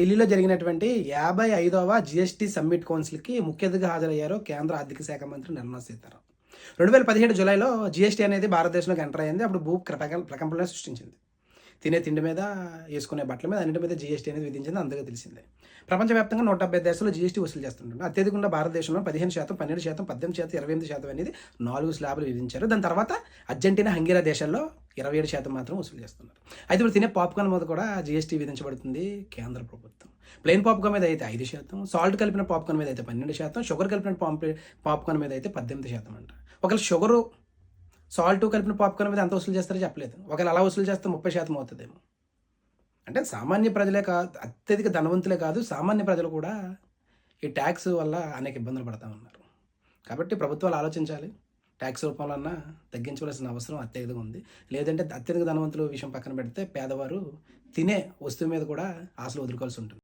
ఢిల్లీలో జరిగినటువంటి 55వ GST summit కౌన్సిల్‌కి ముఖ్య అతిథిగా హాజరయ్యారు కేంద్ర ఆర్థిక శాఖ మంత్రి నిర్మలా సీతారామన్. 2017 జూలైలో జీఎస్టీ అనేది భారతదేశంలోకి ఎంటర్ అయింది. అప్పుడు ప్రకంపనలు సృష్టించింది. తినే తిండి మీద, యేసుకునే బట్టల మీద అన్నిటి మీద జీఎస్టీ అనేది విధించింది అందరికీ తెలిసిందే. ప్రపంచవ్యాప్తంగా 170 దేశాల్లో జీఎస్టీ వసూలు చేస్తుంటారు. అత్యధికంగా భారతదేశంలో 15%, 12%, 18%, 28% అనేది 4 స్లాబులు విధించారు. దాని తర్వాత అర్జెంటీనా, హంగేరియా దేశాల్లో 27% మాత్రం వసూలు చేస్తున్నారు. అయితే ఇప్పుడు తినే పాప్కార్న్ మీద కూడా జీఎస్టీ విధించబడుతుంది కేంద్ర ప్రభుత్వం. ప్లెయిన్ పాప్కార్న్ మీద అయితే 5%, సాల్ట్ కలిపిన పాప్కార్న్ మీద అయితే 12%, షుగర్ కలిపిన పాప్కార్న్ మీద అయితే 18% అంట. ఒకవేళ షుగరు, సాల్ట్ కలిపిన పాప్కార్న్ మీద ఎంత వసూలు చేస్తారో చెప్పలేదు. ఒకవేళ అలా వసూలు చేస్తే 30% అవుతుందేమో. అంటే సామాన్య ప్రజలే కాదు, అత్యధిక ధనవంతులే కాదు, సామాన్య ప్రజలు కూడా ఈ ట్యాక్స్ వల్ల అనేక ఇబ్బందులు పడతా ఉన్నారు. కాబట్టి ప్రభుత్వాలు ఆలోచించాలి. ట్యాక్స్ రూపంలో అన్నా తగ్గించవలసిన అవసరం అత్యధికంగా ఉంది. లేదంటే అత్యధిక ధనవంతుల విషయం పక్కన పెడితే పేదవారు తినే వస్తువు మీద కూడా ఆశలు వదులుకోవాల్సి ఉంటుంది.